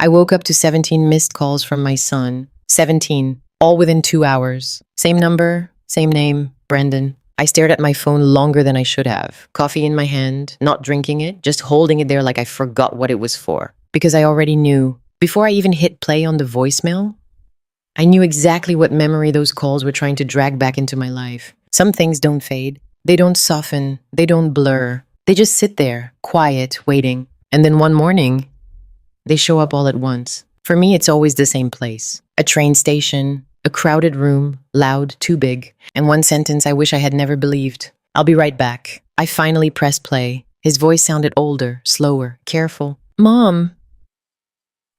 I woke up to 17 missed calls from my son. 17, all within 2 hours. Same number, same name, Brendan. I stared at my phone longer than I should have. Coffee in my hand, not drinking it, just holding it there like I forgot what it was for. Because I already knew. Before I even hit play on the voicemail, I knew exactly what memory those calls were trying to drag back into my life. Some things don't fade. They don't soften. They don't blur. They just sit there, quiet, waiting. And then one morning, they show up all at once. For me, it's always the same place. A train station, a crowded room, loud, too big, and one sentence I wish I had never believed. I'll be right back. I finally pressed play. His voice sounded older, slower, careful. Mom.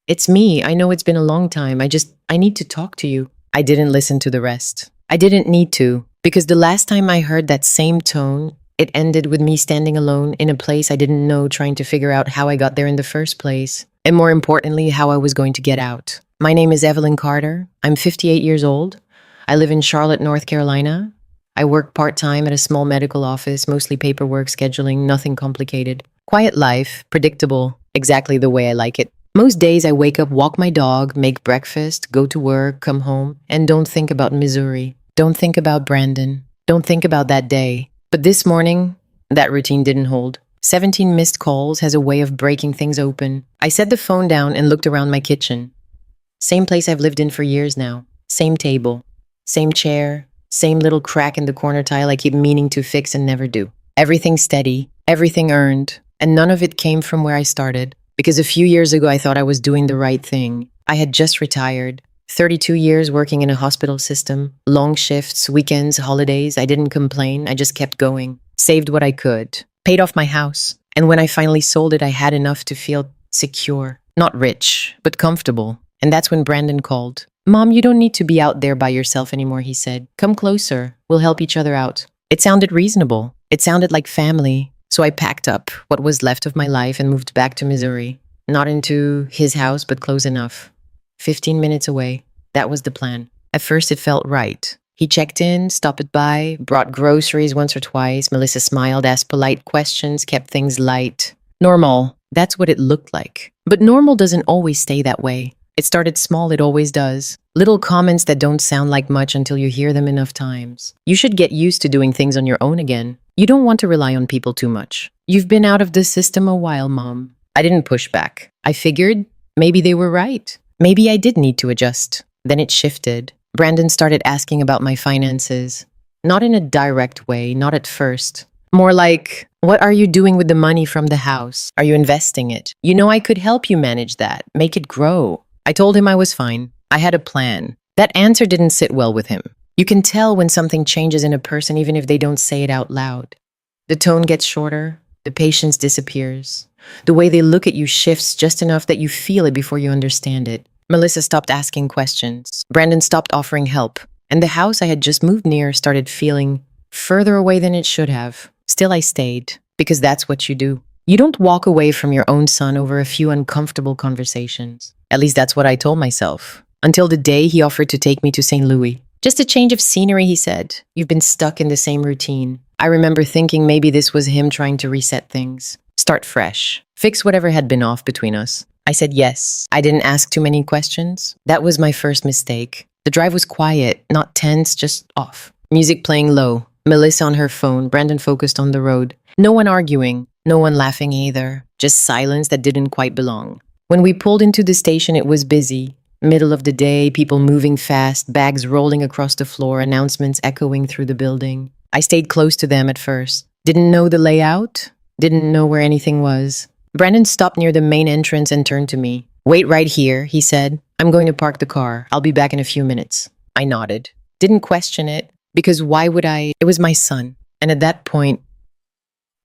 It's me. I know it's been a long time. I need to talk to you. I didn't listen to the rest. I didn't need to, because the last time I heard that same tone, it ended with me standing alone in a place I didn't know, trying to figure out how I got there in the first place, and more importantly, how I was going to get out. My name is Evelyn Carter. I'm 58 years old. I live in Charlotte, North Carolina. I work part-time at a small medical office, mostly paperwork, scheduling, nothing complicated. Quiet life, predictable, exactly the way I like it. Most days I wake up, walk my dog, make breakfast, go to work, come home, and don't think about Missouri. Don't think about Brandon. Don't think about that day. But this morning, that routine didn't hold. 17 missed calls has a way of breaking things open. I set the phone down and looked around my kitchen. Same place I've lived in for years now. Same table. Same chair. Same little crack in the corner tile I keep meaning to fix and never do. Everything steady. Everything earned. And none of it came from where I started. Because a few years ago I thought I was doing the right thing. I had just retired. 32 years working in a hospital system. Long shifts, weekends, holidays. I didn't complain. I just kept going. Saved what I could. Paid off my house. And when I finally sold it, I had enough to feel secure. Not rich, but comfortable. And that's when Brandon called. Mom, you don't need to be out there by yourself anymore, he said. Come closer. We'll help each other out. It sounded reasonable. It sounded like family. So I packed up what was left of my life and moved back to Missouri. Not into his house, but close enough. 15 minutes away. That was the plan. At first, it felt right. He checked in, stopped by, brought groceries once or twice. Melissa smiled, asked polite questions, kept things light. Normal. That's what it looked like. But normal doesn't always stay that way. It started small, it always does. Little comments that don't sound like much until you hear them enough times. You should get used to doing things on your own again. You don't want to rely on people too much. You've been out of the system a while, Mom. I didn't push back. I figured maybe they were right. Maybe I did need to adjust. Then it shifted. Brandon started asking about my finances. Not in a direct way, not at first. More like, what are you doing with the money from the house? Are you investing it? You know I could help you manage that, make it grow. I told him I was fine. I had a plan. That answer didn't sit well with him. You can tell when something changes in a person even if they don't say it out loud. The tone gets shorter, the patience disappears. The way they look at you shifts just enough that you feel it before you understand it. Melissa stopped asking questions. Brandon stopped offering help. And the house I had just moved near started feeling further away than it should have. Still, I stayed, because that's what you do. You don't walk away from your own son over a few uncomfortable conversations. At least that's what I told myself. Until the day he offered to take me to St. Louis. Just a change of scenery, he said. You've been stuck in the same routine. I remember thinking maybe this was him trying to reset things. Start fresh. Fix whatever had been off between us. I said yes. I didn't ask too many questions. That was my first mistake. The drive was quiet, not tense, just off. Music playing low. Melissa on her phone. Brandon focused on the road. No one arguing. No one laughing either. Just silence that didn't quite belong. When we pulled into the station, it was busy. Middle of the day, people moving fast, bags rolling across the floor, announcements echoing through the building. I stayed close to them at first. Didn't know the layout. Didn't know where anything was. Brandon stopped near the main entrance and turned to me. Wait right here, he said. I'm going to park the car. I'll be back in a few minutes. I nodded. Didn't question it, because why would I? It was my son. And at that point,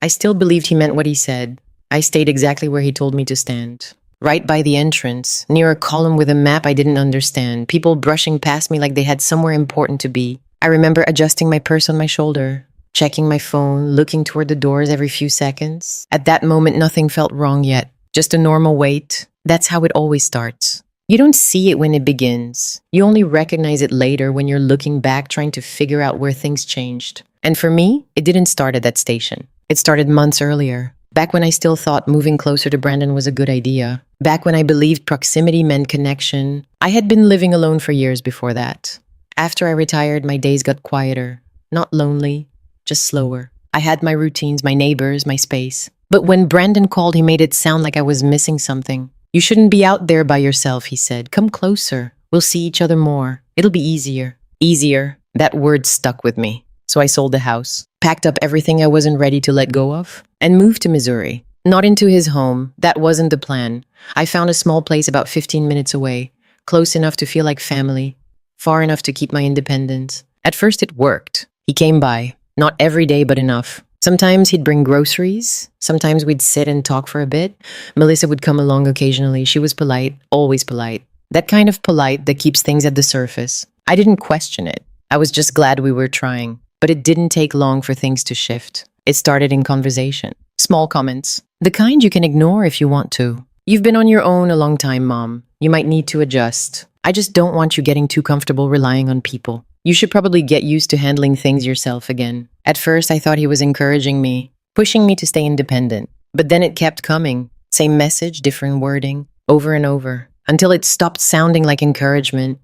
I still believed he meant what he said. I stayed exactly where he told me to stand. Right by the entrance, near a column with a map I didn't understand, people brushing past me like they had somewhere important to be. I remember adjusting my purse on my shoulder, checking my phone, looking toward the doors every few seconds. At that moment, nothing felt wrong yet. Just a normal wait. That's how it always starts. You don't see it when it begins. You only recognize it later when you're looking back, trying to figure out where things changed. And for me, it didn't start at that station. It started months earlier. Back when I still thought moving closer to Brandon was a good idea. Back when I believed proximity meant connection. I had been living alone for years before that. After I retired, my days got quieter. Not lonely, just slower. I had my routines, my neighbors, my space. But when Brandon called, he made it sound like I was missing something. You shouldn't be out there by yourself, he said. Come closer. We'll see each other more. It'll be easier. Easier. That word stuck with me. So I sold the house, packed up everything I wasn't ready to let go of, and moved to Missouri. Not into his home. That wasn't the plan. I found a small place about 15 minutes away, close enough to feel like family, far enough to keep my independence. At first it worked. He came by. Not every day, but enough. Sometimes he'd bring groceries. Sometimes we'd sit and talk for a bit. Melissa would come along occasionally. She was polite, always polite. That kind of polite that keeps things at the surface. I didn't question it. I was just glad we were trying. But it didn't take long for things to shift. It started in conversation. Small comments. The kind you can ignore if you want to. You've been on your own a long time, Mom. You might need to adjust. I just don't want you getting too comfortable relying on people. You should probably get used to handling things yourself again. At first, I thought he was encouraging me, pushing me to stay independent. But then it kept coming. Same message, different wording, over and over, until it stopped sounding like encouragement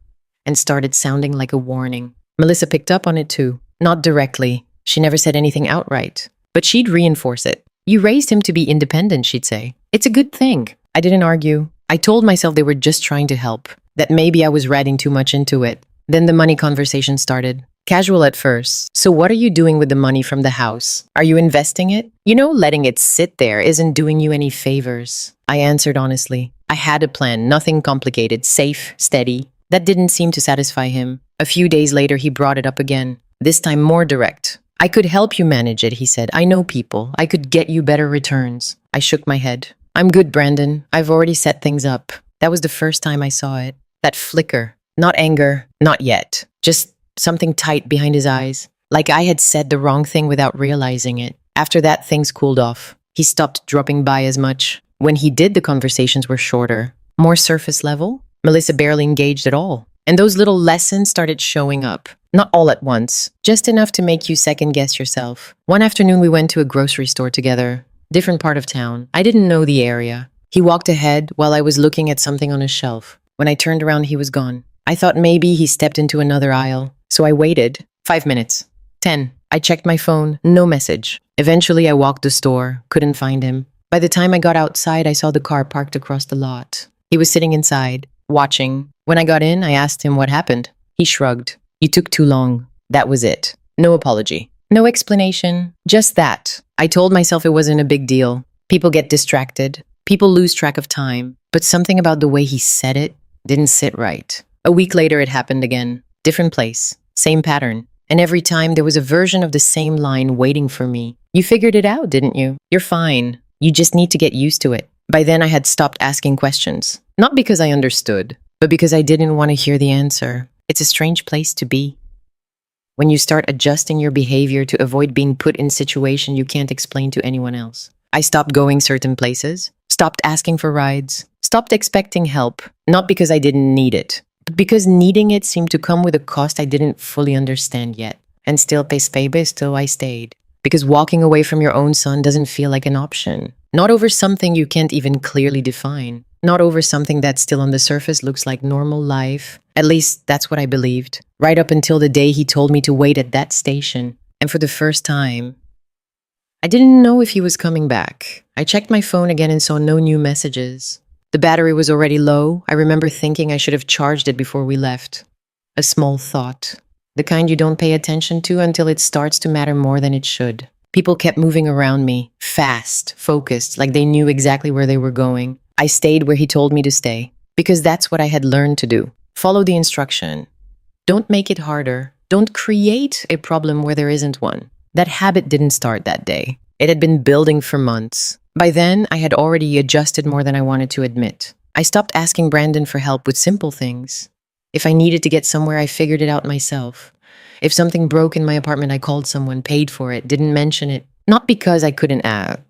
and started sounding like a warning. Melissa picked up on it too. Not directly. She never said anything outright. But she'd reinforce it. You raised him to be independent, she'd say. It's a good thing. I didn't argue. I told myself they were just trying to help. That maybe I was reading too much into it. Then the money conversation started. Casual at first. So what are you doing with the money from the house? Are you investing it? You know, letting it sit there isn't doing you any favors. I answered honestly. I had a plan, nothing complicated, safe, steady. That didn't seem to satisfy him. A few days later, he brought it up again. This time more direct. I could help you manage it, he said. I know people. I could get you better returns. I shook my head. I'm good, Brandon. I've already set things up. That was the first time I saw it. That flicker. Not anger. Not yet. Just something tight behind his eyes. Like I had said the wrong thing without realizing it. After that, things cooled off. He stopped dropping by as much. When he did, the conversations were shorter. More surface level. Melissa barely engaged at all. And those little lessons started showing up. Not all at once, just enough to make you second-guess yourself. One afternoon, we went to a grocery store together, different part of town. I didn't know the area. He walked ahead while I was looking at something on a shelf. When I turned around, he was gone. I thought maybe he stepped into another aisle, so I waited. 5 minutes. 10. I checked my phone, no message. Eventually, I walked the store, couldn't find him. By the time I got outside, I saw the car parked across the lot. He was sitting inside, watching. When I got in, I asked him what happened. He shrugged. You took too long. That was it. No apology. No explanation. Just that. I told myself it wasn't a big deal. People get distracted. People lose track of time. But something about the way he said it didn't sit right. A week later, it happened again. Different place. Same pattern. And every time there was a version of the same line waiting for me. You figured it out, didn't you? You're fine. You just need to get used to it. By then, I had stopped asking questions. Not because I understood, but because I didn't want to hear the answer. It's a strange place to be. When you start adjusting your behavior to avoid being put in situations you can't explain to anyone else. I stopped going certain places, stopped asking for rides, stopped expecting help, not because I didn't need it, but because needing it seemed to come with a cost I didn't fully understand yet. And still, still I stayed. Because walking away from your own son doesn't feel like an option. Not over something you can't even clearly define. Not over something that still on the surface looks like normal life. At least that's what I believed. Right up until the day he told me to wait at that station. And for the first time, I didn't know if he was coming back. I checked my phone again and saw no new messages. The battery was already low. I remember thinking I should have charged it before we left. A small thought. The kind you don't pay attention to until it starts to matter more than it should. People kept moving around me, fast, focused, like they knew exactly where they were going. I stayed where he told me to stay, because that's what I had learned to do. Follow the instruction. Don't make it harder. Don't create a problem where there isn't one. That habit didn't start that day. It had been building for months. By then, I had already adjusted more than I wanted to admit. I stopped asking Brandon for help with simple things. If I needed to get somewhere, I figured it out myself. If something broke in my apartment, I called someone, paid for it, didn't mention it. Not because I couldn't ask,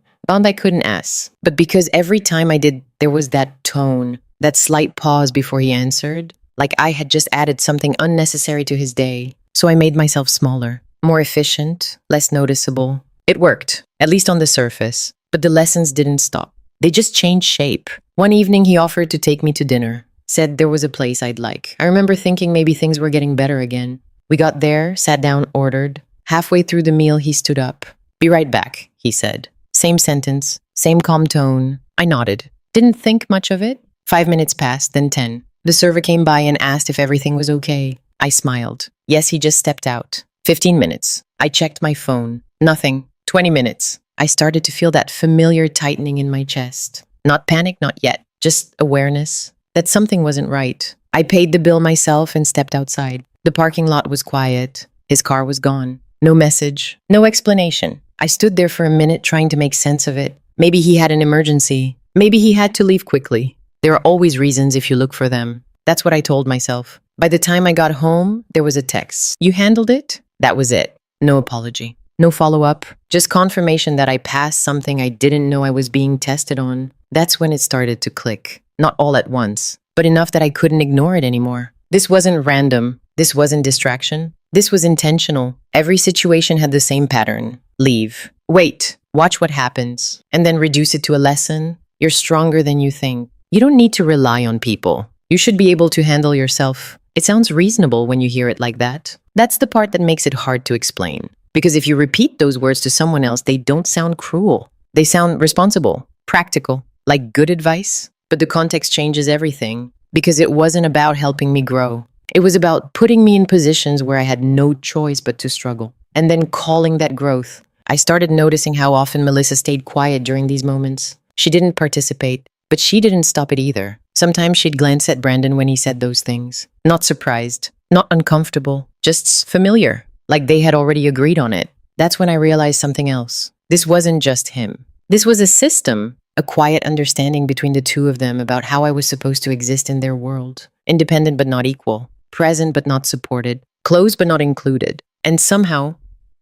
but because every time I did, there was that tone, that slight pause before he answered, like I had just added something unnecessary to his day. So I made myself smaller, more efficient, less noticeable. It worked, at least on the surface. But the lessons didn't stop. They just changed shape. One evening, he offered to take me to dinner, said there was a place I'd like. I remember thinking maybe things were getting better again. We got there, sat down, ordered. Halfway through the meal, he stood up. "Be right back," he said. Same sentence, same calm tone. I nodded. Didn't think much of it. 5 minutes passed, then 10. The server came by and asked if everything was okay. I smiled. Yes, he just stepped out. 15 minutes. I checked my phone. Nothing. 20 minutes. I started to feel that familiar tightening in my chest. Not panic, not yet. Just awareness that something wasn't right. I paid the bill myself and stepped outside. The parking lot was quiet. His car was gone. No message. No explanation. I stood there for a minute trying to make sense of it. Maybe he had an emergency. Maybe he had to leave quickly. There are always reasons if you look for them. That's what I told myself. By the time I got home, there was a text. "You handled it?" That was it. No apology. No follow-up. Just confirmation that I passed something I didn't know I was being tested on. That's when it started to click. Not all at once, but enough that I couldn't ignore it anymore. This wasn't random. This wasn't distraction. This was intentional. Every situation had the same pattern. Leave. Wait. Watch what happens. And then reduce it to a lesson. You're stronger than you think. You don't need to rely on people. You should be able to handle yourself. It sounds reasonable when you hear it like that. That's the part that makes it hard to explain. Because if you repeat those words to someone else, they don't sound cruel. They sound responsible, practical, like good advice. But the context changes everything. Because it wasn't about helping me grow. It was about putting me in positions where I had no choice but to struggle. And then calling that growth. I started noticing how often Melissa stayed quiet during these moments. She didn't participate, but she didn't stop it either. Sometimes she'd glance at Brandon when he said those things. Not surprised, not uncomfortable, just familiar, like they had already agreed on it. That's when I realized something else. This wasn't just him. This was a system, a quiet understanding between the two of them about how I was supposed to exist in their world. Independent but not equal, present but not supported, close but not included, and somehow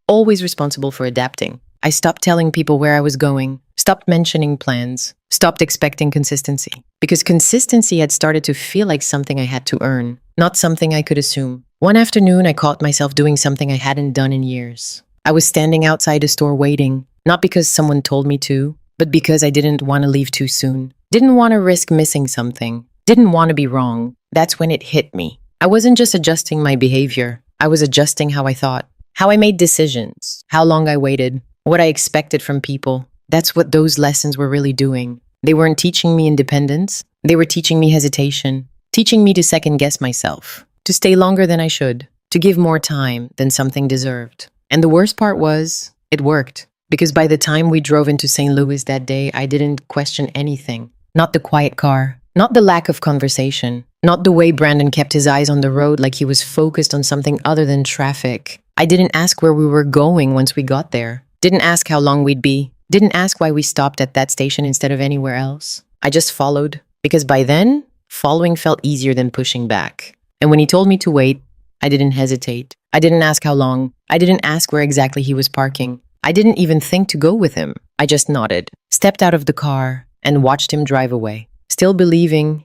always responsible for adapting. I stopped telling people where I was going, stopped mentioning plans, stopped expecting consistency. Because consistency had started to feel like something I had to earn, not something I could assume. One afternoon, I caught myself doing something I hadn't done in years. I was standing outside a store waiting, not because someone told me to, but because I didn't want to leave too soon. Didn't want to risk missing something. Didn't want to be wrong. That's when it hit me. I wasn't just adjusting my behavior. I was adjusting how I thought, how I made decisions, how long I waited, what I expected from people. That's what those lessons were really doing. They weren't teaching me independence. They were teaching me hesitation, teaching me to second-guess myself, to stay longer than I should, to give more time than something deserved. And the worst part was, it worked. Because by the time we drove into St. Louis that day, I didn't question anything. Not the quiet car, not the lack of conversation, not the way Brandon kept his eyes on the road like he was focused on something other than traffic. I didn't ask where we were going once we got there. Didn't ask how long we'd be. Didn't ask why we stopped at that station instead of anywhere else. I just followed. Because by then, following felt easier than pushing back. And when he told me to wait, I didn't hesitate. I didn't ask how long. I didn't ask where exactly he was parking. I didn't even think to go with him. I just nodded, stepped out of the car, and watched him drive away, still believing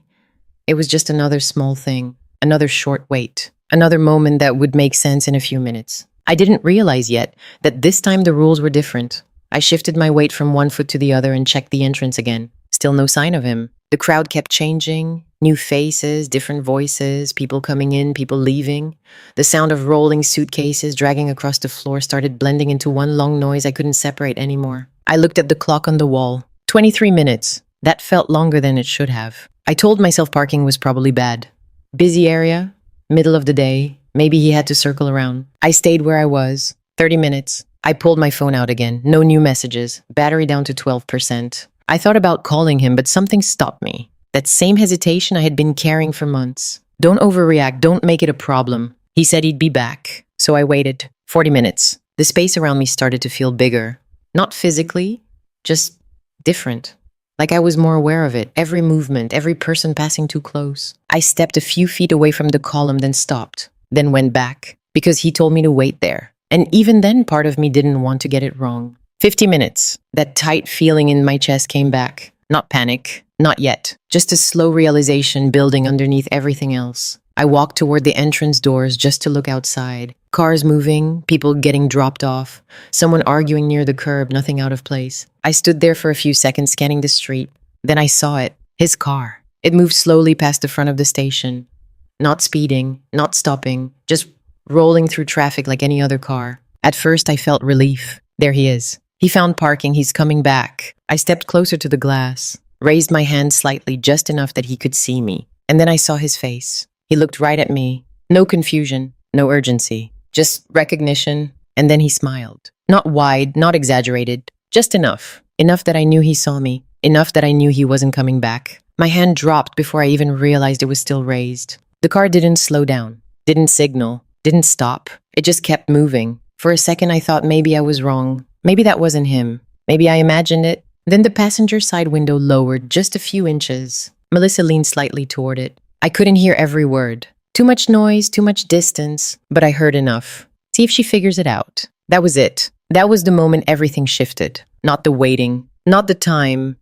it was just another small thing, another short wait, another moment that would make sense in a few minutes. I didn't realize yet that this time the rules were different. I shifted my weight from one foot to the other and checked the entrance again. Still no sign of him. The crowd kept changing. New faces, different voices, people coming in, people leaving. The sound of rolling suitcases dragging across the floor started blending into one long noise I couldn't separate anymore. I looked at the clock on the wall. 23 minutes. That felt longer than it should have. I told myself parking was probably bad. Busy area, middle of the day, maybe he had to circle around. I stayed where I was. 30 minutes. I pulled my phone out again. No new messages. Battery down to 12%. I thought about calling him, but something stopped me. That same hesitation I had been carrying for months. Don't overreact. Don't make it a problem. He said he'd be back. So I waited. 40 minutes. The space around me started to feel bigger. Not physically, just different. Like I was more aware of it. Every movement, every person passing too close. I stepped a few feet away from the column, then stopped. Then went back. Because he told me to wait there. And even then, part of me didn't want to get it wrong. 50 minutes. That tight feeling in my chest came back. Not panic. Not yet. Just a slow realization building underneath everything else. I walked toward the entrance doors just to look outside. Cars moving, people getting dropped off, someone arguing near the curb, nothing out of place. I stood there for a few seconds scanning the street. Then I saw it. His car. It moved slowly past the front of the station. Not speeding, not stopping, just rolling through traffic like any other car. At first, I felt relief. There he is. He found parking, he's coming back. I stepped closer to the glass, raised my hand slightly, just enough that he could see me. And then I saw his face. He looked right at me. No confusion, no urgency, just recognition. And then he smiled. Not wide, not exaggerated, just enough. Enough that I knew he saw me. Enough that I knew he wasn't coming back. My hand dropped before I even realized it was still raised. The car didn't slow down, didn't signal, didn't stop. It just kept moving. For a second, I thought maybe I was wrong. Maybe that wasn't him. Maybe I imagined it. Then the passenger side window lowered just a few inches. Melissa leaned slightly toward it. I couldn't hear every word. Too much noise, too much distance, but I heard enough. See if she figures it out. That was it. That was the moment everything shifted. Not the waiting, not the time.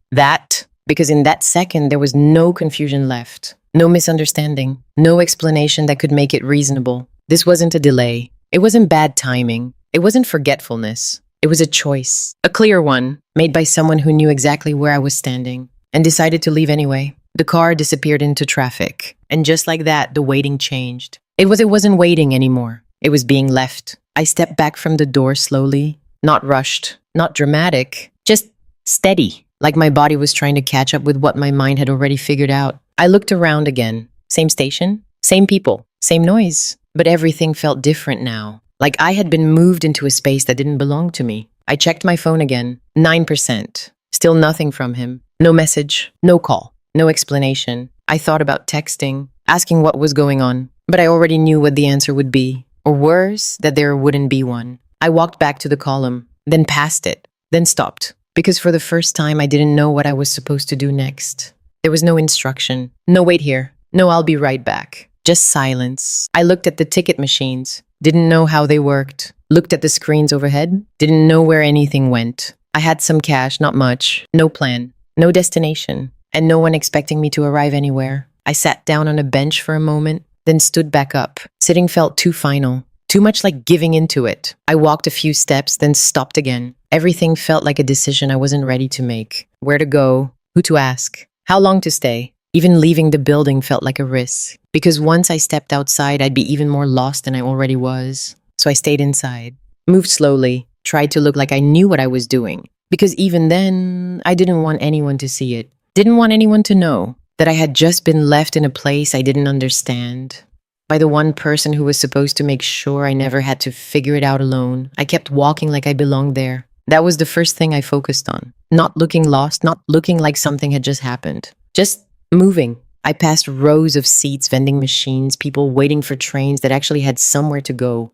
Because in that second, there was no confusion left. No misunderstanding. No explanation that could make it reasonable. This wasn't a delay. It wasn't bad timing. It wasn't forgetfulness. It was a choice. A clear one, made by someone who knew exactly where I was standing and decided to leave anyway. The car disappeared into traffic. And just like that, the waiting changed. It wasn't waiting anymore. It was being left. I stepped back from the door slowly, not rushed, not dramatic, just steady, like my body was trying to catch up with what my mind had already figured out. I looked around again. Same station, same people, same noise. But everything felt different now, like I had been moved into a space that didn't belong to me. I checked my phone again. 9%. Still nothing from him. No message, no call, no explanation. I thought about texting, asking what was going on, but I already knew what the answer would be. Or worse, that there wouldn't be one. I walked back to the column, then past it, then stopped. Because for the first time, I didn't know what I was supposed to do next. There was no instruction. No, wait here. No, I'll be right back. Just silence. I looked at the ticket machines. Didn't know how they worked. Looked at the screens overhead. Didn't know where anything went. I had some cash, not much. No plan. No destination. And no one expecting me to arrive anywhere. I sat down on a bench for a moment, then stood back up. Sitting felt too final. Too much like giving into it. I walked a few steps, then stopped again. Everything felt like a decision I wasn't ready to make. Where to go, who to ask, how long to stay. Even leaving the building felt like a risk. Because once I stepped outside, I'd be even more lost than I already was. So I stayed inside, moved slowly, tried to look like I knew what I was doing. Because even then, I didn't want anyone to see it. Didn't want anyone to know that I had just been left in a place I didn't understand. By the one person who was supposed to make sure I never had to figure it out alone. I kept walking like I belonged there. That was the first thing I focused on. Not looking lost, not looking like something had just happened. Just moving. I passed rows of seats, vending machines, people waiting for trains that actually had somewhere to go.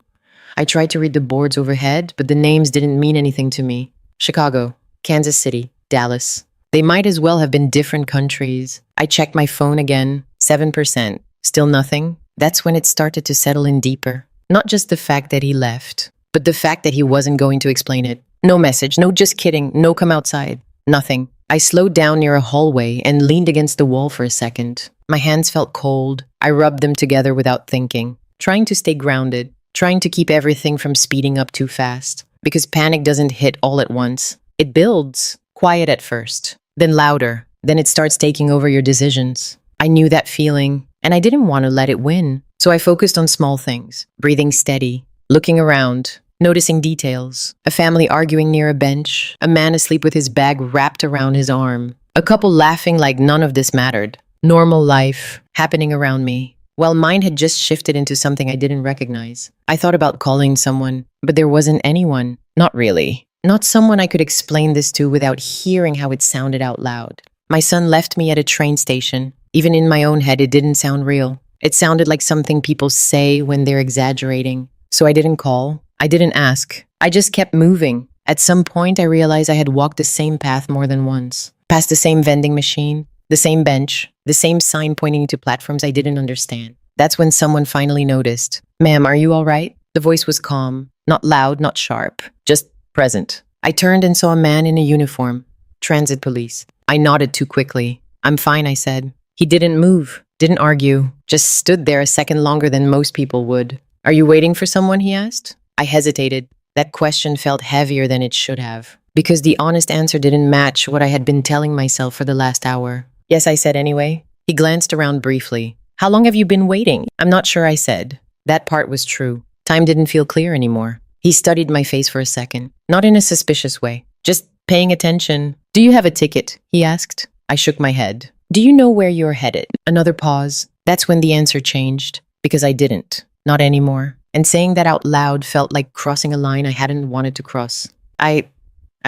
I tried to read the boards overhead, but the names didn't mean anything to me. Chicago, Kansas City, Dallas. They might as well have been different countries. I checked my phone again. 7%. Still nothing. That's when it started to settle in deeper. Not just the fact that he left, but the fact that he wasn't going to explain it. No message, no just kidding, no come outside. Nothing. I slowed down near a hallway and leaned against the wall for a second. My hands felt cold. I rubbed them together without thinking, trying to stay grounded, trying to keep everything from speeding up too fast. Because panic doesn't hit all at once. It builds, quiet at first, then louder, then it starts taking over your decisions. I knew that feeling, and I didn't want to let it win. So I focused on small things, breathing steady, looking around, noticing details. A family arguing near a bench, a man asleep with his bag wrapped around his arm, a couple laughing like none of this mattered. Normal life happening around me. Well, mine had just shifted into something I didn't recognize. I thought about calling someone, but there wasn't anyone. Not really. Not someone I could explain this to without hearing how it sounded out loud. My son left me at a train station. Even in my own head, it didn't sound real. It sounded like something people say when they're exaggerating. So I didn't call. I didn't ask. I just kept moving. At some point, I realized I had walked the same path more than once. Past the same vending machine, the same bench, the same sign pointing to platforms I didn't understand. That's when someone finally noticed. "Ma'am, are you all right?" The voice was calm, not loud, not sharp, just present. I turned and saw a man in a uniform. Transit police. I nodded too quickly. "I'm fine," I said. He didn't move, didn't argue, just stood there a second longer than most people would. Are you waiting for someone? He asked. I hesitated. That question felt heavier than it should have, because the honest answer didn't match what I had been telling myself for the last hour. Yes, I said anyway. He glanced around briefly. How long have you been waiting? I'm not sure, I said. That part was true. Time didn't feel clear anymore. He studied my face for a second, not in a suspicious way, just paying attention. Do you have a ticket? He asked. I shook my head. Do you know where you're headed? Another pause. That's when the answer changed, because I didn't. Not anymore. And saying that out loud felt like crossing a line I hadn't wanted to cross. I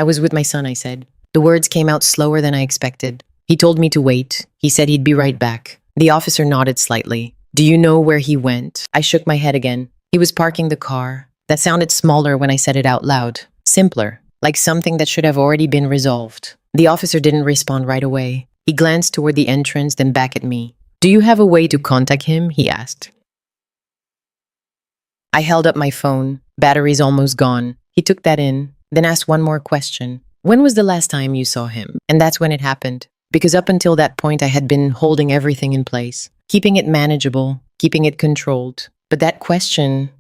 was with my son, I said. The words came out slower than I expected. He told me to wait. He said he'd be right back. The officer nodded slightly. Do you know where he went? I shook my head again. He was parking the car. That sounded smaller when I said it out loud. Simpler, like something that should have already been resolved. The officer didn't respond right away. He glanced toward the entrance, then back at me. Do you have a way to contact him? He asked. I held up my phone. Battery's almost gone. He took that in, then asked one more question. When was the last time you saw him? And that's when it happened. Because up until that point, I had been holding everything in place, keeping it manageable, keeping it controlled. But that question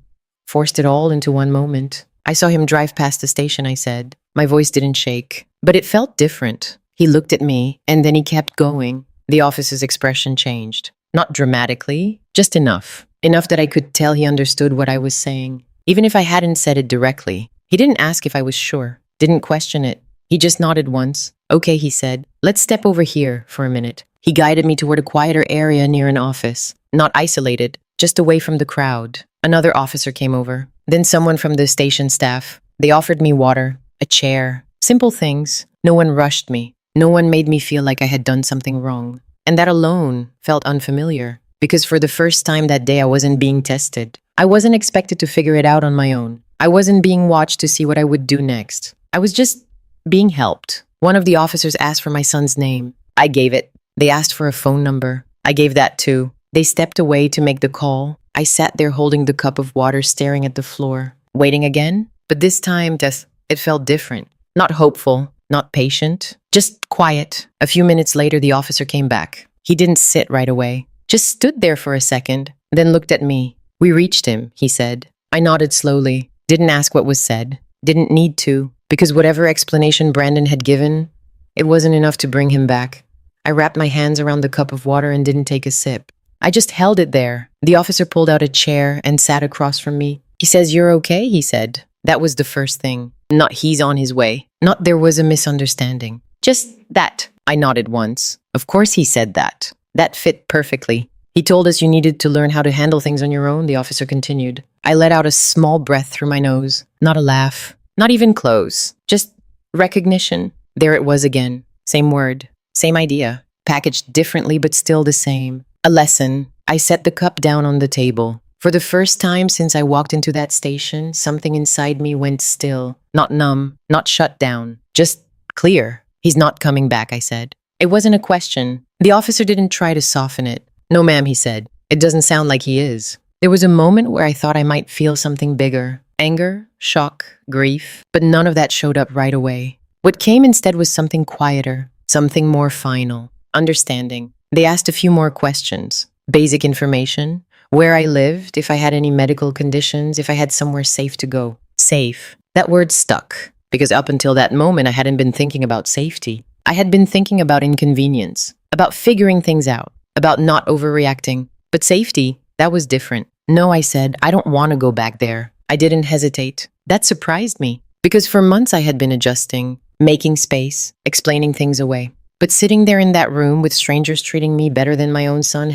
forced it all into one moment. I saw him drive past the station, I said. My voice didn't shake, but it felt different. He looked at me, and then he kept going. The officer's expression changed. Not dramatically, just enough. Enough that I could tell he understood what I was saying, even if I hadn't said it directly. He didn't ask if I was sure, didn't question it. He just nodded once. Okay, he said. Let's step over here for a minute. He guided me toward a quieter area near an office. Not isolated, just away from the crowd. Another officer came over. Then someone from the station staff. They offered me water, a chair, simple things. No one rushed me. No one made me feel like I had done something wrong. And that alone felt unfamiliar. Because for the first time that day, I wasn't being tested. I wasn't expected to figure it out on my own. I wasn't being watched to see what I would do next. I was just being helped. One of the officers asked for my son's name. I gave it. They asked for a phone number. I gave that too. They stepped away to make the call. I sat there holding the cup of water, staring at the floor. Waiting again? But this time, it felt different. Not hopeful, not patient, just quiet. A few minutes later, the officer came back. He didn't sit right away. Just stood there for a second, then looked at me. We reached him, he said. I nodded slowly. Didn't ask what was said. Didn't need to, because whatever explanation Brandon had given, it wasn't enough to bring him back. I wrapped my hands around the cup of water and didn't take a sip. I just held it there. The officer pulled out a chair and sat across from me. He says, "You're okay," he said. That was the first thing. Not he's on his way. Not there was a misunderstanding. Just that. I nodded once. Of course he said that. That fit perfectly. He told us you needed to learn how to handle things on your own, the officer continued. I let out a small breath through my nose. Not a laugh. Not even close. Just recognition. There it was again. Same word. Same idea. Packaged differently but still the same. A lesson. I set the cup down on the table. For the first time since I walked into that station, something inside me went still. Not numb. Not shut down. Just clear. He's not coming back, I said. It wasn't a question. The officer didn't try to soften it. No, ma'am, he said. It doesn't sound like he is. There was a moment where I thought I might feel something bigger. Anger, shock, grief. But none of that showed up right away. What came instead was something quieter. Something more final. Understanding. They asked a few more questions. Basic information. Where I lived, if I had any medical conditions, if I had somewhere safe to go. Safe. That word stuck. Because up until that moment, I hadn't been thinking about safety. I had been thinking about inconvenience. About figuring things out. About not overreacting. But safety, that was different. No, I said, I don't want to go back there. I didn't hesitate. That surprised me. Because for months I had been adjusting, making space, explaining things away. But sitting there in that room with strangers treating me better than my own son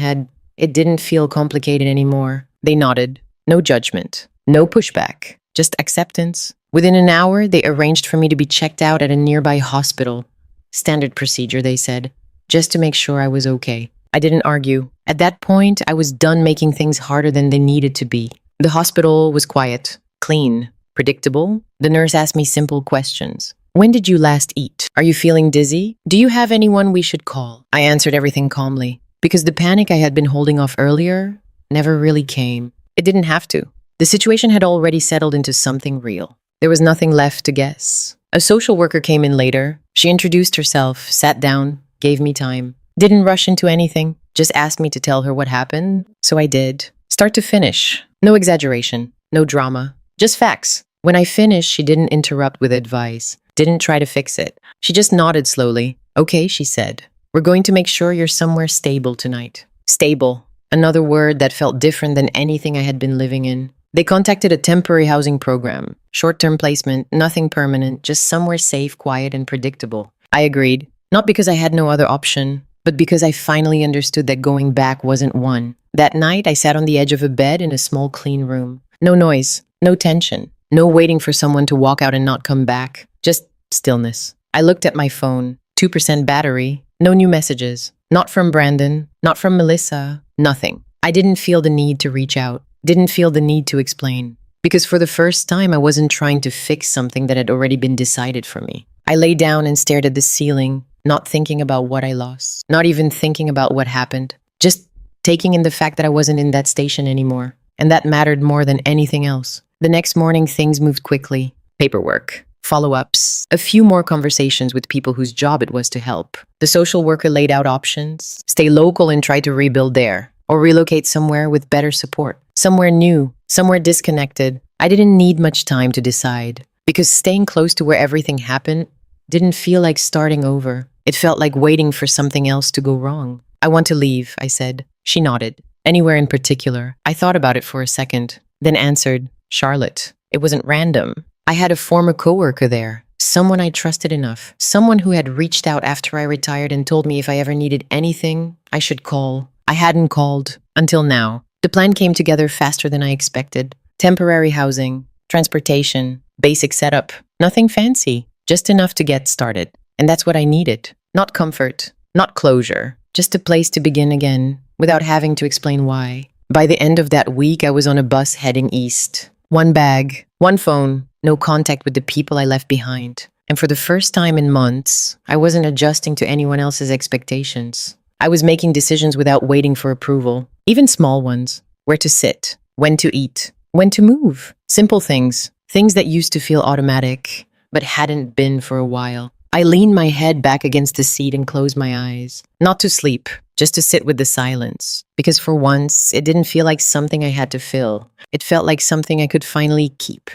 it didn't feel complicated anymore. They nodded. No judgment. No pushback. Just acceptance. Within an hour, they arranged for me to be checked out at a nearby hospital. Standard procedure, they said, just to make sure I was okay. I didn't argue. At that point, I was done making things harder than they needed to be. The hospital was quiet, clean, predictable. The nurse asked me simple questions. When did you last eat? Are you feeling dizzy? Do you have anyone we should call? I answered everything calmly. Because the panic I had been holding off earlier never really came. It didn't have to. The situation had already settled into something real. There was nothing left to guess. A social worker came in later. She introduced herself, sat down, gave me time. Didn't rush into anything, just asked me to tell her what happened. So I did. Start to finish. No exaggeration, no drama, just facts. When I finished, she didn't interrupt with advice, didn't try to fix it. She just nodded slowly. Okay, she said. We're going to make sure you're somewhere stable tonight. Stable. Another word that felt different than anything I had been living in. They contacted a temporary housing program. Short-term placement, nothing permanent, just somewhere safe, quiet, and predictable. I agreed. Not because I had no other option, but because I finally understood that going back wasn't one. That night, I sat on the edge of a bed in a small, clean room. No noise, no tension, no waiting for someone to walk out and not come back. Just stillness. I looked at my phone. 2% battery. No new messages. Not from Brandon, not from Melissa, nothing. I didn't feel the need to reach out. Didn't feel the need to explain. Because for the first time, I wasn't trying to fix something that had already been decided for me. I lay down and stared at the ceiling, not thinking about what I lost, not even thinking about what happened, just taking in the fact that I wasn't in that station anymore. And that mattered more than anything else. The next morning, things moved quickly. Paperwork, follow-ups, a few more conversations with people whose job it was to help. The social worker laid out options, stay local and try to rebuild there, or relocate somewhere with better support. Somewhere new, somewhere disconnected. I didn't need much time to decide, because staying close to where everything happened didn't feel like starting over. It felt like waiting for something else to go wrong. I want to leave, I said. She nodded. Anywhere in particular? I thought about it for a second, then answered, Charlotte. It wasn't random. I had a former coworker there, someone I trusted enough, someone who had reached out after I retired and told me if I ever needed anything, I should call. I hadn't called until now. The plan came together faster than I expected. Temporary housing, transportation, basic setup, nothing fancy, just enough to get started. And that's what I needed. Not comfort, not closure, just a place to begin again without having to explain why. By the end of that week, I was on a bus heading east. One bag, one phone, no contact with the people I left behind. And for the first time in months, I wasn't adjusting to anyone else's expectations. I was making decisions without waiting for approval, even small ones. Where to sit, when to eat, when to move. Simple things, things that used to feel automatic, but hadn't been for a while. I leaned my head back against the seat and closed my eyes. Not to sleep, just to sit with the silence. Because for once, it didn't feel like something I had to fill. It felt like something I could finally keep.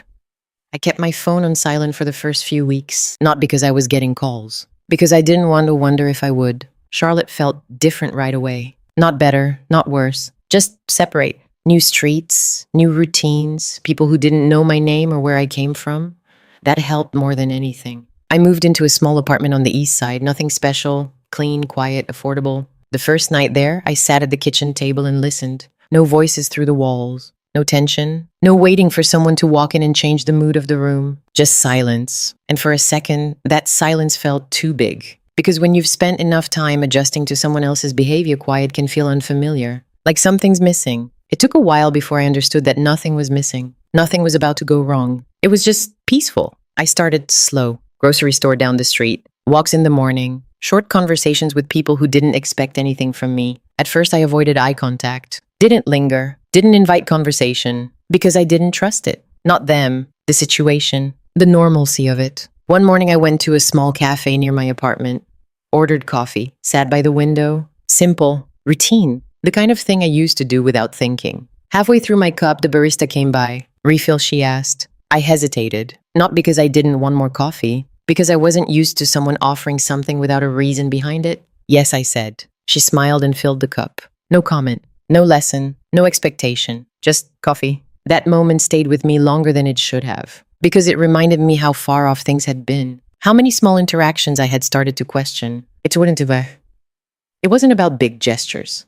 I kept my phone on silent for the first few weeks, not because I was getting calls, because I didn't want to wonder if I would. Charlotte felt different right away. Not better, not worse, just separate. New streets, new routines, people who didn't know my name or where I came from. That helped more than anything. I moved into a small apartment on the east side, nothing special, clean, quiet, affordable. The first night there, I sat at the kitchen table and listened. No voices through the walls, no tension, no waiting for someone to walk in and change the mood of the room, just silence. And for a second, that silence felt too big. Because when you've spent enough time adjusting to someone else's behavior, quiet can feel unfamiliar, like something's missing. It took a while before I understood that nothing was missing. Nothing was about to go wrong. It was just peaceful. I started slow. Grocery store down the street, walks in the morning, short conversations with people who didn't expect anything from me. At first, I avoided eye contact, didn't linger, didn't invite conversation, because I didn't trust it. Not them, the situation, the normalcy of it. One morning, I went to a small cafe near my apartment, ordered coffee, sat by the window. Simple, routine, the kind of thing I used to do without thinking. Halfway through my cup, the barista came by. Refill, she asked. I hesitated, not because I didn't want more coffee, because I wasn't used to someone offering something without a reason behind it. Yes, I said. She smiled and filled the cup. No comment, no lesson, no expectation, just coffee. That moment stayed with me longer than it should have, because it reminded me how far off things had been, how many small interactions I had started to question. It wasn't about big gestures.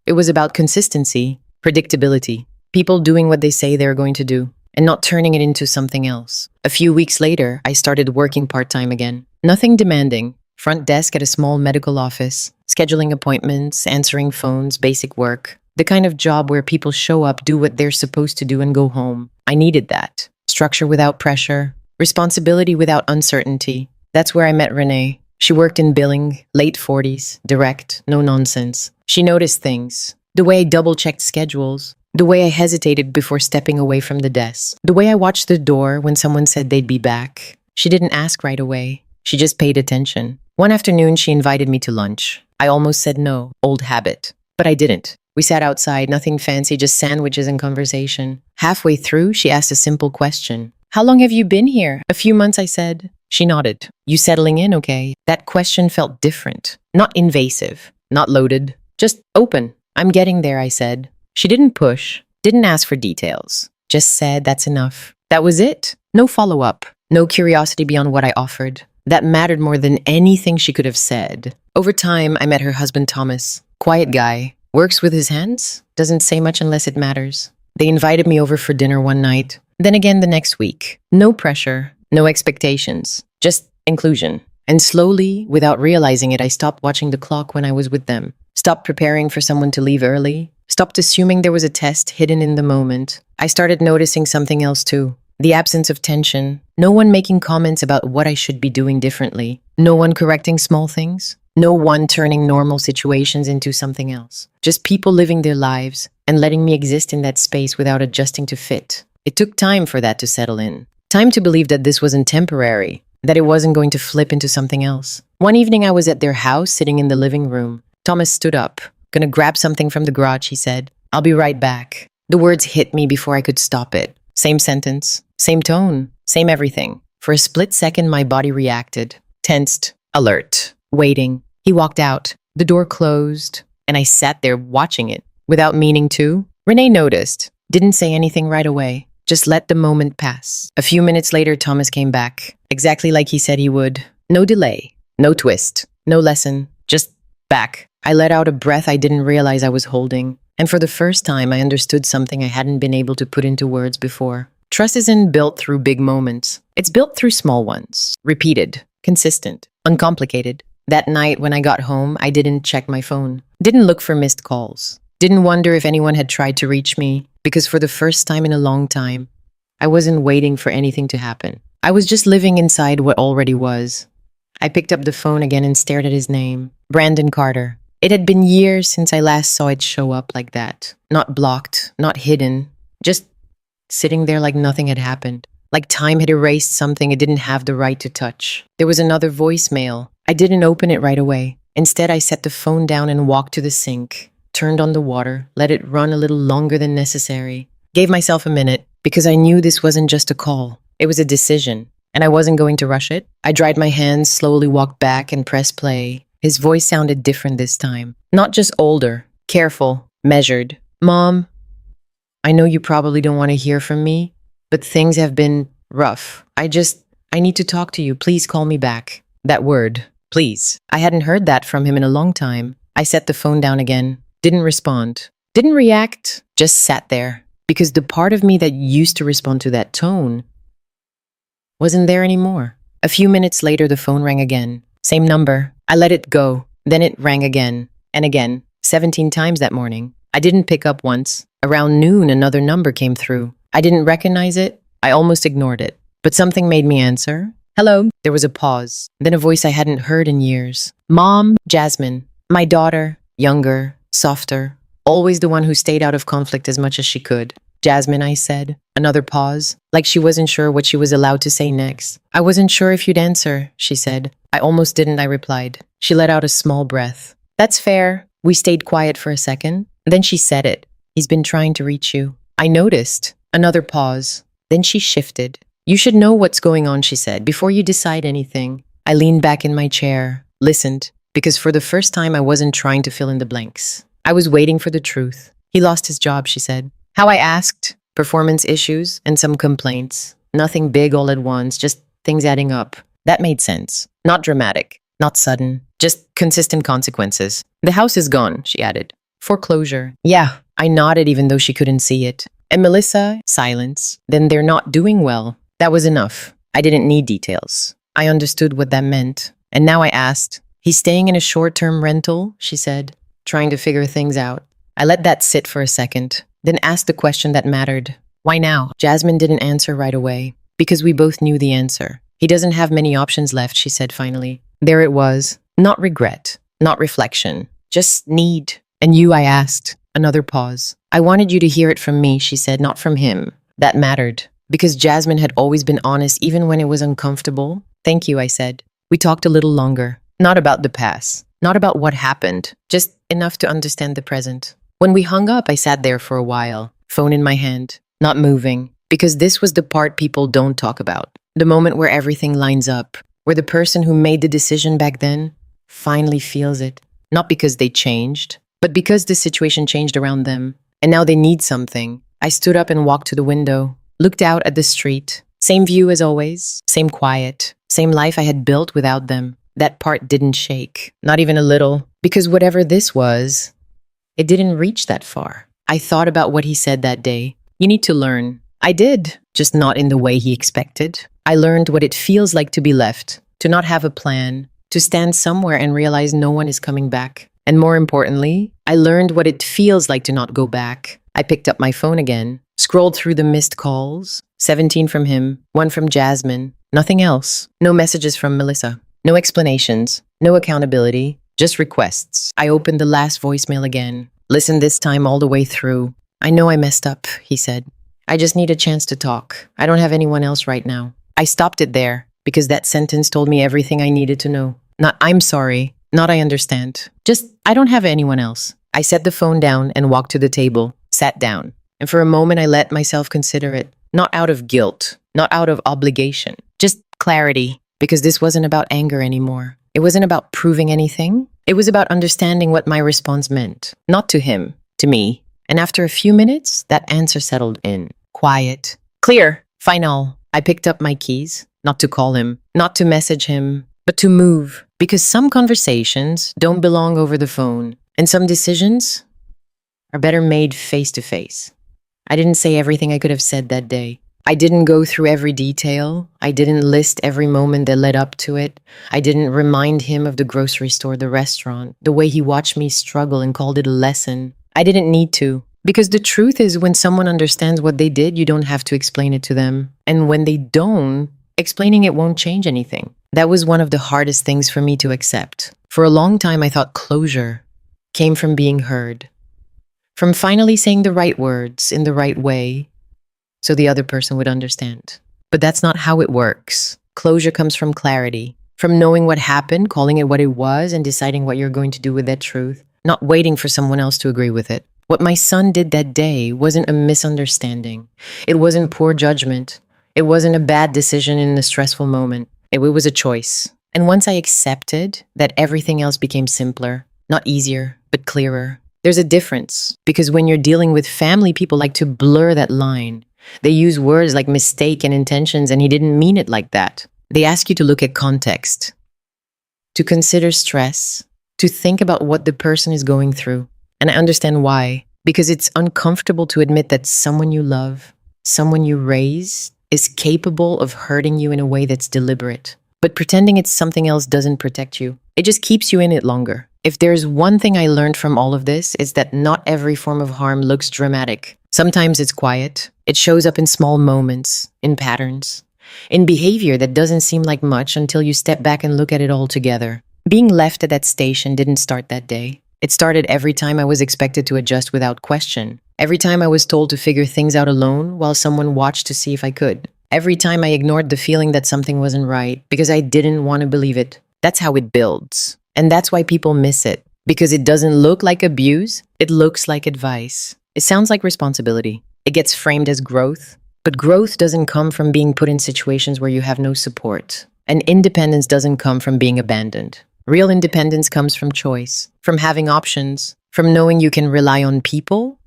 It was about consistency, predictability, people doing what they say they're going to do, and not turning it into something else. A few weeks later, I started working part-time again. Nothing demanding. Front desk at a small medical office, scheduling appointments, answering phones, basic work. The kind of job where people show up, do what they're supposed to do, and go home. I needed that. Structure without pressure. Responsibility without uncertainty. That's where I met Renee. She worked in billing, late 40s, direct, no nonsense. She noticed things. The way I double-checked schedules. The way I hesitated before stepping away from the desk. The way I watched the door when someone said they'd be back. She didn't ask right away. She just paid attention. One afternoon, she invited me to lunch. I almost said no, old habit. But I didn't. We sat outside, nothing fancy, just sandwiches and conversation. Halfway through, she asked a simple question. How long have you been here? A few months, I said. She nodded. You settling in, okay? That question felt different. Not invasive, not loaded, just open. I'm getting there, I said. She didn't push, didn't ask for details, just said that's enough. That was it. No follow-up, no curiosity beyond what I offered. That mattered more than anything she could have said. Over time, I met her husband, Thomas. Quiet guy, works with his hands, doesn't say much unless it matters. They invited me over for dinner one night, then again the next week. No pressure, no expectations, just inclusion. And slowly, without realizing it, I stopped watching the clock when I was with them. Stopped preparing for someone to leave early. Stopped assuming there was a test hidden in the moment. I started noticing something else too. The absence of tension. No one making comments about what I should be doing differently. No one correcting small things. No one turning normal situations into something else. Just people living their lives and letting me exist in that space without adjusting to fit. It took time for that to settle in. Time to believe that this wasn't temporary, that it wasn't going to flip into something else. One evening I was at their house sitting in the living room. Thomas stood up. Gonna grab something from the garage, he said. I'll be right back. The words hit me before I could stop it. Same sentence, same tone, same everything. For a split second, my body reacted. Tensed, alert, waiting. He walked out. The door closed, and I sat there watching it. Without meaning to. Renee noticed. Didn't say anything right away. Just let the moment pass. A few minutes later, Thomas came back. Exactly like he said he would. No delay. No twist. No lesson. Just back. I let out a breath I didn't realize I was holding. And for the first time, I understood something I hadn't been able to put into words before. Trust isn't built through big moments. It's built through small ones. Repeated. Consistent. Uncomplicated. That night when I got home, I didn't check my phone. Didn't look for missed calls. Didn't wonder if anyone had tried to reach me. Because for the first time in a long time, I wasn't waiting for anything to happen. I was just living inside what already was. I picked up the phone again and stared at his name. Brandon Carter. It had been years since I last saw it show up like that. Not blocked, not hidden. Just sitting there like nothing had happened. Like time had erased something it didn't have the right to touch. There was another voicemail. I didn't open it right away. Instead, I set the phone down and walked to the sink. Turned on the water, let it run a little longer than necessary. Gave myself a minute, because I knew this wasn't just a call. It was a decision, and I wasn't going to rush it. I dried my hands, slowly walked back, and pressed play. His voice sounded different this time. Not just older, careful, measured. Mom, I know you probably don't want to hear from me, but things have been rough. I need to talk to you. Please call me back. That word, please. I hadn't heard that from him in a long time. I set the phone down again. Didn't respond. Didn't react. Just sat there. Because the part of me that used to respond to that tone wasn't there anymore. A few minutes later, the phone rang again. Same number. I let it go. Then it rang again. And again. 17 times that morning. I didn't pick up once. Around noon, another number came through. I didn't recognize it. I almost ignored it. But something made me answer. Hello. There was a pause. Then a voice I hadn't heard in years. Mom, Jasmine. My daughter. Younger. Softer. Always the one who stayed out of conflict as much as she could. Jasmine, I said. Another pause. Like she wasn't sure what she was allowed to say next. I wasn't sure if you'd answer, she said. I almost didn't, I replied. She let out a small breath. That's fair. We stayed quiet for a second. Then she said it. He's been trying to reach you. I noticed. Another pause. Then she shifted. You should know what's going on, she said, before you decide anything. I leaned back in my chair, listened, because for the first time I wasn't trying to fill in the blanks. I was waiting for the truth. He lost his job, she said. How I asked, performance issues and some complaints. Nothing big all at once, just things adding up. That made sense. Not dramatic, not sudden, just consistent consequences. The house is gone, she added. Foreclosure. Yeah, I nodded even though she couldn't see it. And Melissa, silence. Then they're not doing well. That was enough. I didn't need details. I understood what that meant. And now I asked, he's staying in a short-term rental, she said, trying to figure things out. I let that sit for a second, then asked the question that mattered. Why now? Jasmine didn't answer right away, because we both knew the answer. He doesn't have many options left, she said finally. There it was. Not regret, not reflection, just need. And you, I asked. Another pause. I wanted you to hear it from me, she said, not from him. That mattered. Because Jasmine had always been honest even when it was uncomfortable. Thank you, I said. We talked a little longer. Not about the past. Not about what happened. Just enough to understand the present. When we hung up, I sat there for a while, phone in my hand, not moving, because this was the part people don't talk about. The moment where everything lines up, where the person who made the decision back then finally feels it. Not because they changed, but because the situation changed around them. And now they need something. I stood up and walked to the window, looked out at the street. Same view as always, same quiet, same life I had built without them. That part didn't shake, not even a little, because whatever this was, it didn't reach that far. I thought about what he said that day. You need to learn. I did, just not in the way he expected. I learned what it feels like to be left, to not have a plan, to stand somewhere and realize no one is coming back. And more importantly, I learned what it feels like to not go back. I picked up my phone again, scrolled through the missed calls, 17 from him, 1 from Jasmine, nothing else. No messages from Melissa, no explanations, no accountability, just requests. I opened the last voicemail again, listened this time all the way through. I know I messed up, he said. I just need a chance to talk. I don't have anyone else right now. I stopped it there because that sentence told me everything I needed to know. Not I'm sorry, not I understand. Just I don't have anyone else. I set the phone down and walked to the table, sat down. And for a moment I let myself consider it, not out of guilt, not out of obligation, just clarity, because this wasn't about anger anymore. It wasn't about proving anything. It was about understanding what my response meant, not to him, to me. And after a few minutes, that answer settled in. Quiet. Clear. Final. I picked up my keys, not to call him, not to message him, but to move. Because some conversations don't belong over the phone, and some decisions are better made face to face. I didn't say everything I could have said that day. I didn't go through every detail. I didn't list every moment that led up to it. I didn't remind him of the grocery store, the restaurant, the way he watched me struggle and called it a lesson. I didn't need to. Because the truth is, when someone understands what they did, you don't have to explain it to them. And when they don't, explaining it won't change anything. That was one of the hardest things for me to accept. For a long time, I thought closure came from being heard, from finally saying the right words in the right way so the other person would understand. But that's not how it works. Closure comes from clarity, from knowing what happened, calling it what it was, and deciding what you're going to do with that truth, not waiting for someone else to agree with it. What my son did that day wasn't a misunderstanding. It wasn't poor judgment. It wasn't a bad decision in a stressful moment. It was a choice. And once I accepted that, everything else became simpler, not easier, but clearer. There's a difference, because when you're dealing with family, people like to blur that line. They use words like mistake and intentions, and he didn't mean it like that. They ask you to look at context, to consider stress, to think about what the person is going through. And I understand why, because it's uncomfortable to admit that someone you love, someone you raise, is capable of hurting you in a way that's deliberate. But pretending it's something else doesn't protect you. It just keeps you in it longer. If there's one thing I learned from all of this, it's that not every form of harm looks dramatic. Sometimes it's quiet. It shows up in small moments, in patterns, in behavior that doesn't seem like much until you step back and look at it all together. Being left at that station didn't start that day. It started every time I was expected to adjust without question. Every time I was told to figure things out alone while someone watched to see if I could. Every time I ignored the feeling that something wasn't right because I didn't want to believe it. That's how it builds. And that's why people miss it. Because it doesn't look like abuse, it looks like advice. It sounds like responsibility. It gets framed as growth. But growth doesn't come from being put in situations where you have no support. And independence doesn't come from being abandoned. Real independence comes from choice, from having options, from knowing you can rely on people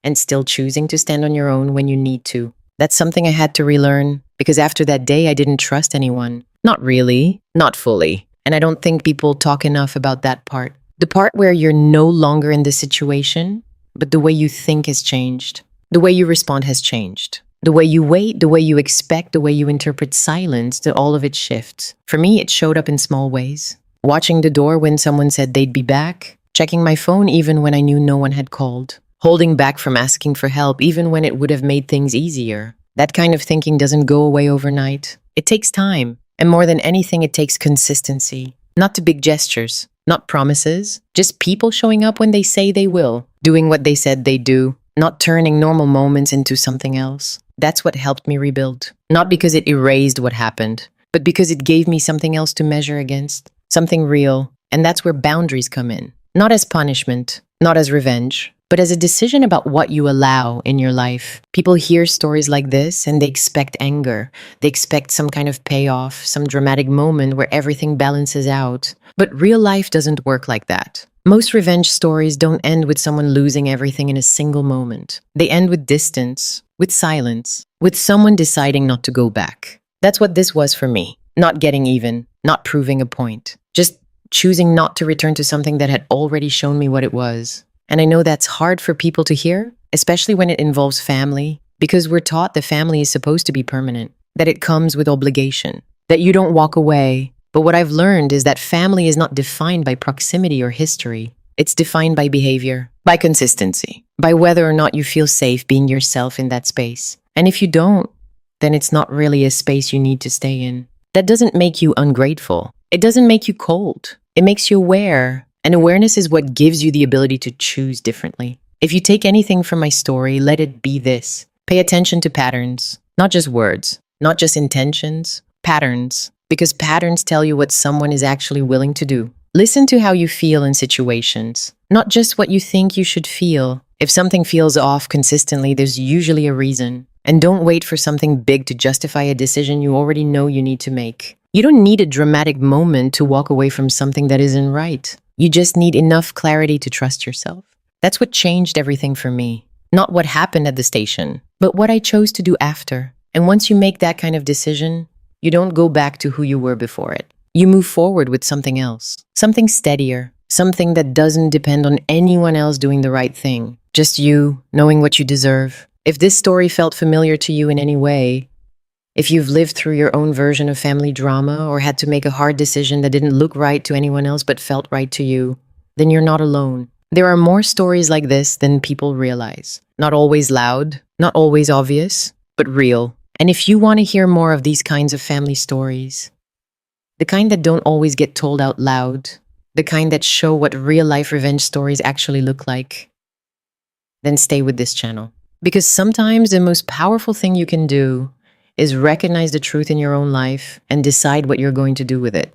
and still choosing to stand on your own when you need to. That's something I had to relearn, because after that day, I didn't trust anyone. Not really, not fully. And I don't think people talk enough about that part. The part where you're no longer in the situation, but the way you think has changed. The way you respond has changed. The way you wait, the way you expect, the way you interpret silence, all of it shifts. For me, it showed up in small ways. Watching the door when someone said they'd be back, checking my phone even when I knew no one had called, holding back from asking for help even when it would have made things easier. That kind of thinking doesn't go away overnight. It takes time, and more than anything, it takes consistency. Not to big gestures, not promises, just people showing up when they say they will, doing what they said they'd do, not turning normal moments into something else. That's what helped me rebuild. Not because it erased what happened, but because it gave me something else to measure against. Something real, and that's where boundaries come in. Not as punishment, not as revenge, but as a decision about what you allow in your life. People hear stories like this and they expect anger. They expect some kind of payoff, some dramatic moment where everything balances out. But real life doesn't work like that. Most revenge stories don't end with someone losing everything in a single moment. They end with distance, with silence, with someone deciding not to go back. That's what this was for me. Not getting even, not proving a point. Just choosing not to return to something that had already shown me what it was. And I know that's hard for people to hear, especially when it involves family, because we're taught the family is supposed to be permanent, that it comes with obligation, that you don't walk away. But what I've learned is that family is not defined by proximity or history. It's defined by behavior, by consistency, by whether or not you feel safe being yourself in that space. And if you don't, then it's not really a space you need to stay in. That doesn't make you ungrateful. It doesn't make you cold. It makes you aware. And awareness is what gives you the ability to choose differently. If you take anything from my story, let it be this. Pay attention to patterns, not just words, not just intentions, patterns. Because patterns tell you what someone is actually willing to do. Listen to how you feel in situations, not just what you think you should feel. If something feels off consistently, there's usually a reason. And don't wait for something big to justify a decision you already know you need to make. You don't need a dramatic moment to walk away from something that isn't right. You just need enough clarity to trust yourself. That's what changed everything for me. Not what happened at the station, but what I chose to do after. And once you make that kind of decision, you don't go back to who you were before it. You move forward with something else, something steadier, something that doesn't depend on anyone else doing the right thing. Just you knowing what you deserve. If this story felt familiar to you in any way, if you've lived through your own version of family drama or had to make a hard decision that didn't look right to anyone else but felt right to you, then you're not alone. There are more stories like this than people realize. Not always loud, not always obvious, but real. And if you want to hear more of these kinds of family stories, the kind that don't always get told out loud, the kind that show what real-life revenge stories actually look like, then stay with this channel. Because sometimes the most powerful thing you can do is recognize the truth in your own life and decide what you're going to do with it.